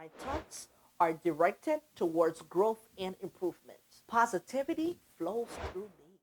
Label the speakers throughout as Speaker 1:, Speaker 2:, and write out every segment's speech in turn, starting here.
Speaker 1: My thoughts are directed towards growth and improvement. Positivity flows through me.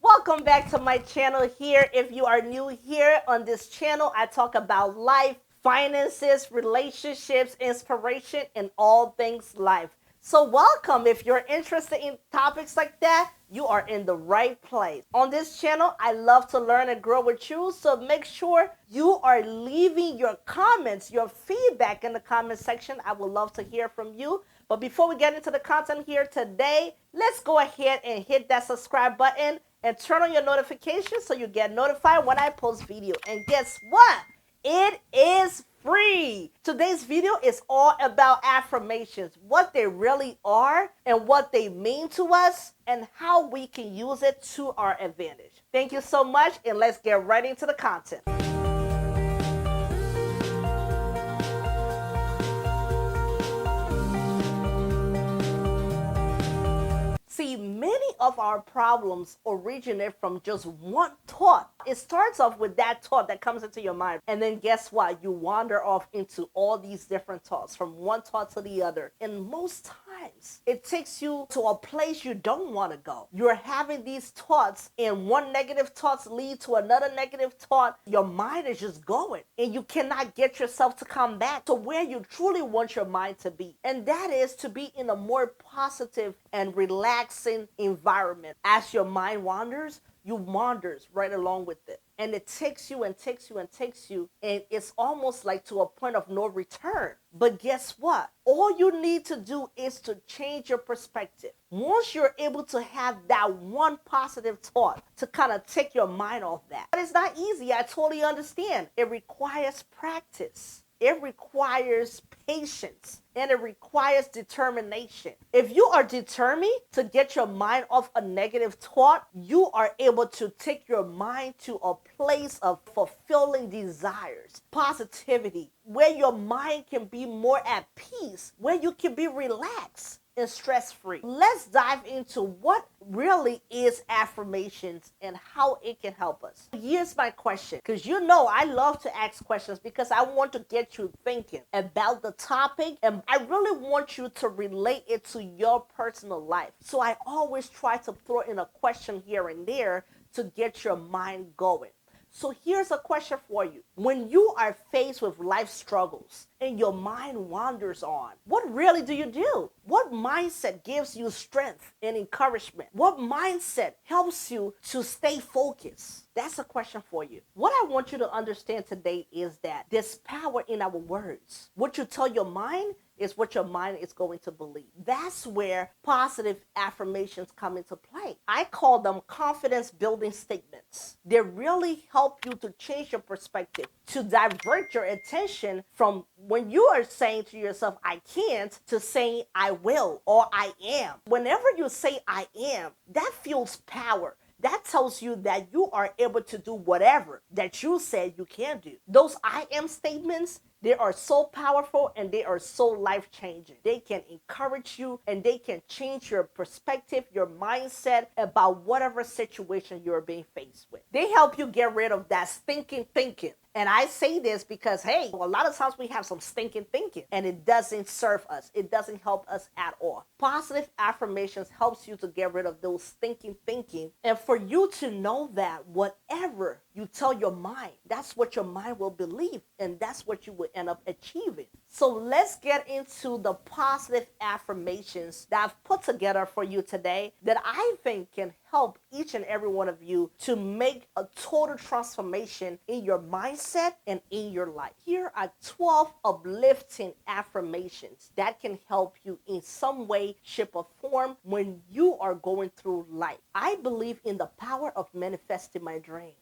Speaker 1: Welcome back to my channel here. If you are new here on this channel, I talk about life, finances, relationships, inspiration, and all things life. So welcome. If you're interested in topics like that, you are in the right place. On this channel, I love to learn and grow with you. So make sure you are leaving your comments, your feedback in the comment section. I would love to hear from you. But before we get into the content here today, let's go ahead and hit that subscribe button and turn on your notifications so you get notified when I post video. And guess what? It is free. Today's video is all about affirmations, what they really are and what they mean to us and how we can use it to our advantage. Thank you so much, and let's get right into the content. See, many of our problems originate from just one thought. It starts off with that thought that comes into your mind. And then guess what? You wander off into all these different thoughts from one thought to the other. And most times it takes you to a place you don't want to go. You're having these thoughts and one negative thought lead to another negative thought. Your mind is just going and you cannot get yourself to come back to where you truly want your mind to be. And that is to be in a more positive and relaxing environment. As your mind wanders, you wanders right along with it. And it takes you and takes you and takes you. And it's almost like to a point of no return. But guess what? All you need to do is to change your perspective. Once you're able to have that one positive thought to kind of take your mind off that. But it's not easy. I totally understand. It requires practice. It requires patience and it requires determination. If you are determined to get your mind off a negative thought, you are able to take your mind to a place of fulfilling desires, positivity, where your mind can be more at peace, where you can be relaxed and stress-free. Let's dive into what really is affirmations and how it can help us. Here's my question, because you know I love to ask questions because I want to get you thinking about the topic and I really want you to relate it to your personal life. So I always try to throw in a question here and there to get your mind going. So here's a question for you. When you are faced with life struggles and your mind wanders on, what really do you do? What mindset gives you strength and encouragement? What mindset helps you to stay focused? That's a question for you. What I want you to understand today is that there's power in our words. What you tell your mind is what your mind is going to believe. That's where positive affirmations come into play. I call them confidence building statements. They really help you to change your perspective, to divert your attention from when you are saying to yourself, I can't, to saying I will or I am. Whenever you say I am, that feels power. That tells you that you are able to do whatever that you said you can do. Those I am statements, they are so powerful and they are so life-changing. They can encourage you and they can change your perspective, your mindset about whatever situation you're being faced with. They help you get rid of that stinking thinking. And I say this because, hey, a lot of times we have some stinking thinking and it doesn't serve us. It doesn't help us at all. Positive affirmations helps you to get rid of those stinking thinking and for you to know that whatever you tell your mind, that's what your mind will believe and that's what you will end up achieving. So let's get into the positive affirmations that I've put together for you today that I think can help each and every one of you to make a total transformation in your mindset and in your life. Here are 12 uplifting affirmations that can help you in some way, shape, or form when you are going through life. I believe in the power of manifesting my dreams.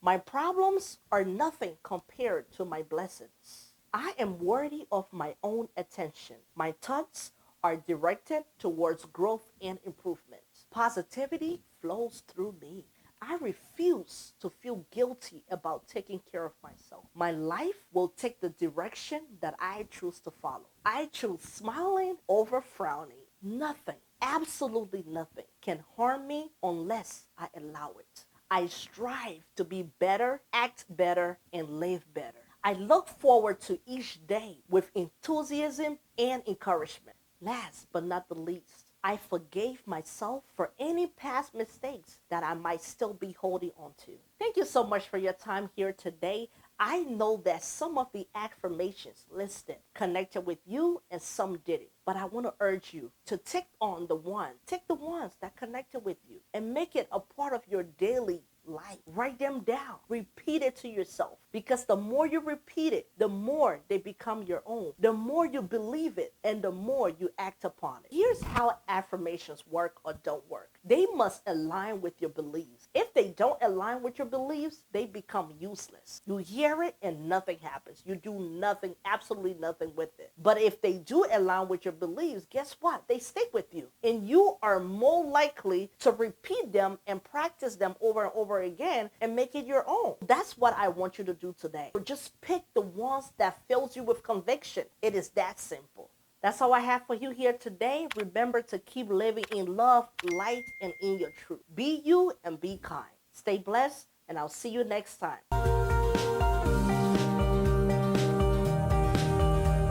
Speaker 1: My problems are nothing compared to my blessings. I am worthy of my own attention. My thoughts are directed towards growth and improvement. Positivity flows through me. I refuse to feel guilty about taking care of myself. My life will take the direction that I choose to follow. I choose smiling over frowning. Nothing, absolutely nothing, can harm me unless I allow it. I strive to be better, act better, and live better. I look forward to each day with enthusiasm and encouragement. Last but not the least, I forgave myself for any past mistakes that I might still be holding on to. Thank you so much for your time here today. I know that some of the affirmations listed connected with you and some didn't. But I want to urge you to take the ones that connected with you and make it a part of your daily life. Write them down. Repeat it to yourself. Because the more you repeat it, the more they become your own. The more you believe it and the more you act upon it. Here's how affirmations work or don't work. They must align with your beliefs. If they don't align with your beliefs, they become useless. You hear it and nothing happens. You do nothing, absolutely nothing with it. But if they do align with your beliefs, guess what? They stick with you. And you are more likely to repeat them and practice them over and over again and make it your own. That's what I want you to do today. Just pick the ones that fills you with conviction. It is that simple. That's all I have for you here today. Remember to keep living in love, light, and in your truth. Be you and be kind. Stay blessed, and I'll see you next time.